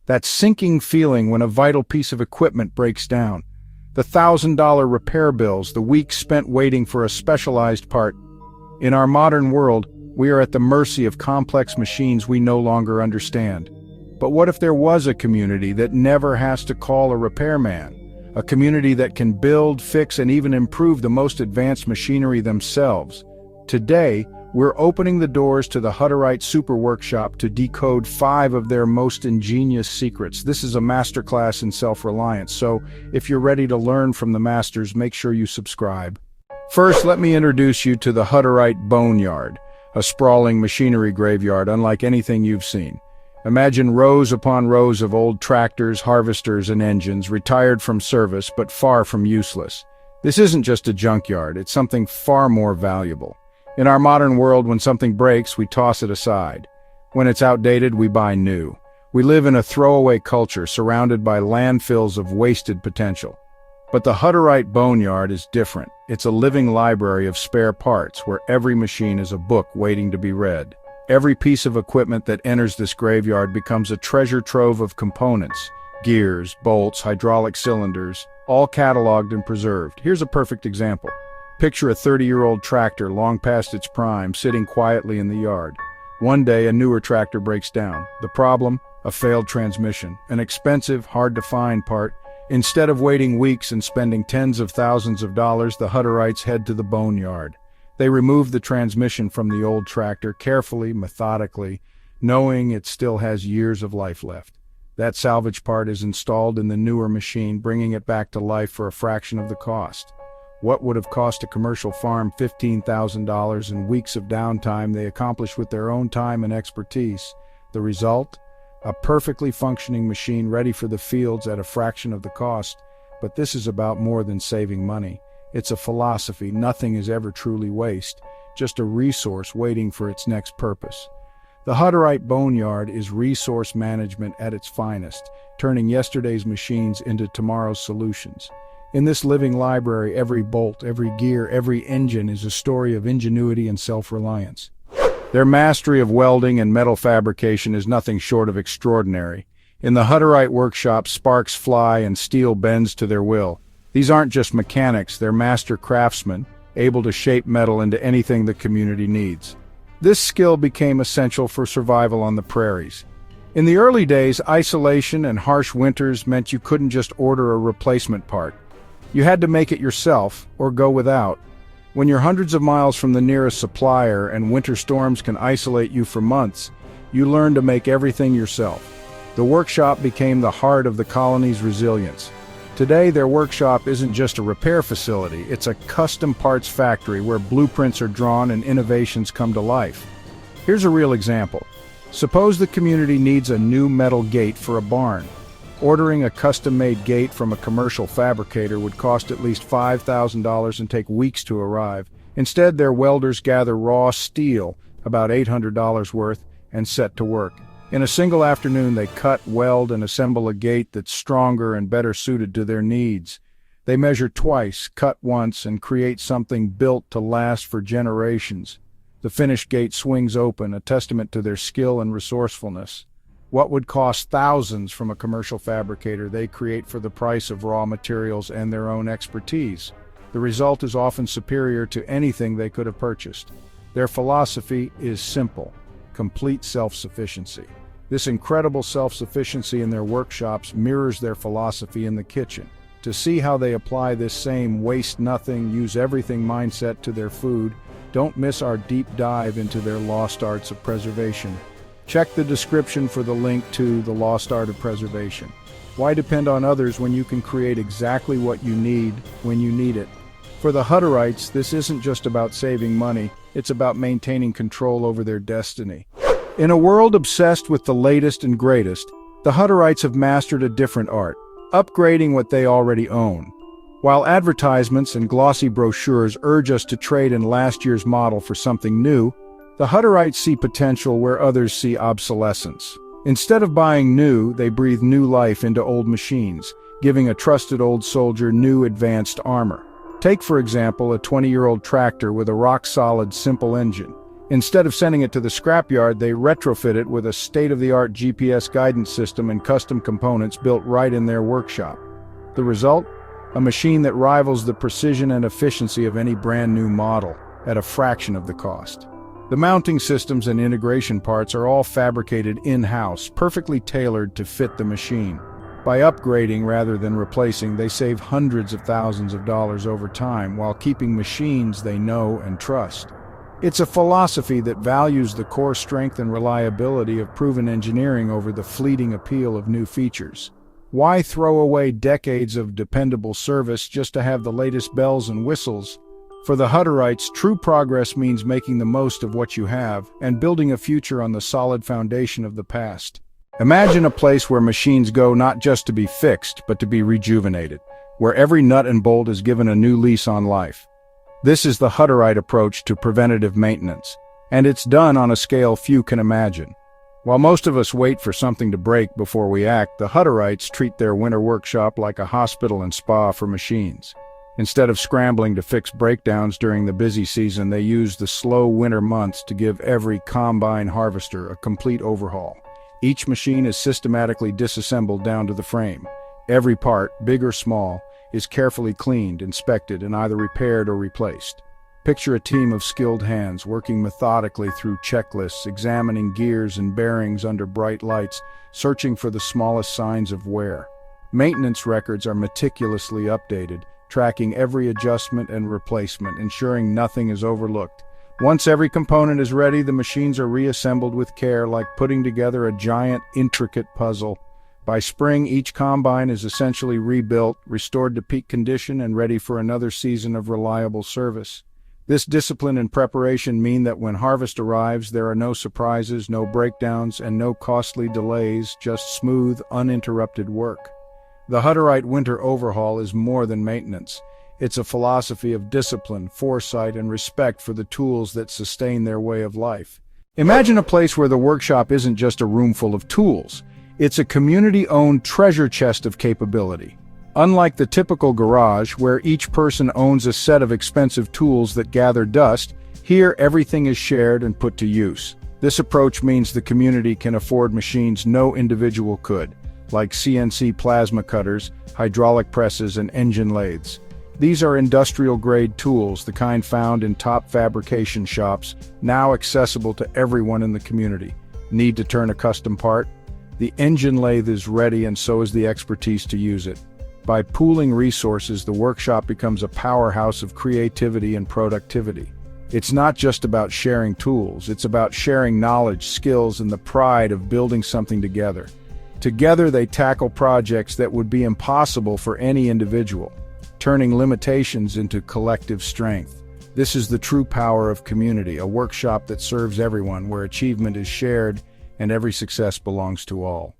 That sinking feeling when a vital piece of equipment breaks down. The $1,000 repair bills, the weeks spent waiting for a specialized part. In our modern world, we are at the mercy of complex machines we no longer understand. But what if there was a community that never has to call a repairman? A community that can build, fix, and even improve the most advanced machinery themselves. Today, we're opening the doors to the Hutterite Super Workshop to decode 5 of their most ingenious secrets. This is a masterclass in self-reliance, so if you're ready to learn from the masters, make sure you subscribe. First, let me introduce you to the Hutterite Boneyard, a sprawling machinery graveyard unlike anything you've seen. Imagine rows upon rows of old tractors, harvesters, and engines, retired from service but far from useless. This isn't just a junkyard, it's something far more valuable. In our modern world, when something breaks, we toss it aside. When it's outdated, we buy new. We live in a throwaway culture surrounded by landfills of wasted potential. But the Hutterite Boneyard is different. It's a living library of spare parts where every machine is a book waiting to be read. Every piece of equipment that enters this graveyard becomes a treasure trove of components, gears, bolts, hydraulic cylinders, all cataloged and preserved. Here's a perfect example. Picture a 30-year-old tractor long past its prime, sitting quietly in the yard. One day, a newer tractor breaks down. The problem? A failed transmission, an expensive, hard-to-find part. Instead of waiting weeks and spending tens of thousands of dollars, the Hutterites head to the boneyard. They remove the transmission from the old tractor carefully, methodically, knowing it still has years of life left. That salvage part is installed in the newer machine, bringing it back to life for a fraction of the cost. What would have cost a commercial farm $15,000 in weeks of downtime they accomplish with their own time and expertise? The result? A perfectly functioning machine ready for the fields at a fraction of the cost. But this is about more than saving money. It's a philosophy. Nothing is ever truly waste, just a resource waiting for its next purpose. The Hutterite Boneyard is resource management at its finest, turning yesterday's machines into tomorrow's solutions. In this living library, every bolt, every gear, every engine is a story of ingenuity and self-reliance. Their mastery of welding and metal fabrication is nothing short of extraordinary. In the Hutterite workshop, sparks fly and steel bends to their will. These aren't just mechanics, they're master craftsmen, able to shape metal into anything the community needs. This skill became essential for survival on the prairies. In the early days, isolation and harsh winters meant you couldn't just order a replacement part. You had to make it yourself, or go without. When you're hundreds of miles from the nearest supplier and winter storms can isolate you for months, you learn to make everything yourself. The workshop became the heart of the colony's resilience. Today, their workshop isn't just a repair facility, it's a custom parts factory where blueprints are drawn and innovations come to life. Here's a real example. Suppose the community needs a new metal gate for a barn. Ordering a custom-made gate from a commercial fabricator would cost at least $5,000 and take weeks to arrive. Instead, their welders gather raw steel, about $800 worth, and set to work. In a single afternoon, they cut, weld, and assemble a gate that's stronger and better suited to their needs. They measure twice, cut once, and create something built to last for generations. The finished gate swings open, a testament to their skill and resourcefulness. What would cost thousands from a commercial fabricator, they create for the price of raw materials and their own expertise. The result is often superior to anything they could have purchased. Their philosophy is simple: complete self-sufficiency. This incredible self-sufficiency in their workshops mirrors their philosophy in the kitchen. To see how they apply this same waste nothing, use everything mindset to their food, don't miss our deep dive into their lost arts of preservation. Check the description for the link to The Lost Art of Preservation. Why depend on others when you can create exactly what you need when you need it? For the Hutterites, this isn't just about saving money, it's about maintaining control over their destiny. In a world obsessed with the latest and greatest, the Hutterites have mastered a different art, upgrading what they already own. While advertisements and glossy brochures urge us to trade in last year's model for something new, the Hutterites see potential where others see obsolescence. Instead of buying new, they breathe new life into old machines, giving a trusted old soldier new advanced armor. Take, for example, a 20-year-old tractor with a rock-solid, simple engine. Instead of sending it to the scrapyard, they retrofit it with a state-of-the-art GPS guidance system and custom components built right in their workshop. The result? A machine that rivals the precision and efficiency of any brand new model at a fraction of the cost. The mounting systems and integration parts are all fabricated in-house, perfectly tailored to fit the machine. By upgrading rather than replacing, they save hundreds of thousands of dollars over time while keeping machines they know and trust. It's a philosophy that values the core strength and reliability of proven engineering over the fleeting appeal of new features. Why throw away decades of dependable service just to have the latest bells and whistles? For the Hutterites, true progress means making the most of what you have and building a future on the solid foundation of the past. Imagine a place where machines go not just to be fixed, but to be rejuvenated, where every nut and bolt is given a new lease on life. This is the Hutterite approach to preventative maintenance, and it's done on a scale few can imagine. While most of us wait for something to break before we act, the Hutterites treat their winter workshop like a hospital and spa for machines. Instead of scrambling to fix breakdowns during the busy season, they use the slow winter months to give every combine harvester a complete overhaul. Each machine is systematically disassembled down to the frame. Every part, big or small, is carefully cleaned, inspected, and either repaired or replaced. Picture a team of skilled hands working methodically through checklists, examining gears and bearings under bright lights, searching for the smallest signs of wear. Maintenance records are meticulously updated, tracking every adjustment and replacement, ensuring nothing is overlooked. Once every component is ready, the machines are reassembled with care, like putting together a giant, intricate puzzle. By spring, each combine is essentially rebuilt, restored to peak condition, and ready for another season of reliable service. This discipline and preparation mean that when harvest arrives, there are no surprises, no breakdowns, and no costly delays, just smooth, uninterrupted work. The Hutterite winter overhaul is more than maintenance. It's a philosophy of discipline, foresight, and respect for the tools that sustain their way of life. Imagine a place where the workshop isn't just a room full of tools. It's a community-owned treasure chest of capability. Unlike the typical garage, where each person owns a set of expensive tools that gather dust, here everything is shared and put to use. This approach means the community can afford machines no individual could, like CNC plasma cutters, hydraulic presses, and engine lathes. These are industrial-grade tools, the kind found in top fabrication shops, now accessible to everyone in the community. Need to turn a custom part? The engine lathe is ready, and so is the expertise to use it. By pooling resources, the workshop becomes a powerhouse of creativity and productivity. It's not just about sharing tools, it's about sharing knowledge, skills, and the pride of building something together. Together, they tackle projects that would be impossible for any individual, turning limitations into collective strength. This is the true power of community, a workshop that serves everyone, where achievement is shared and every success belongs to all.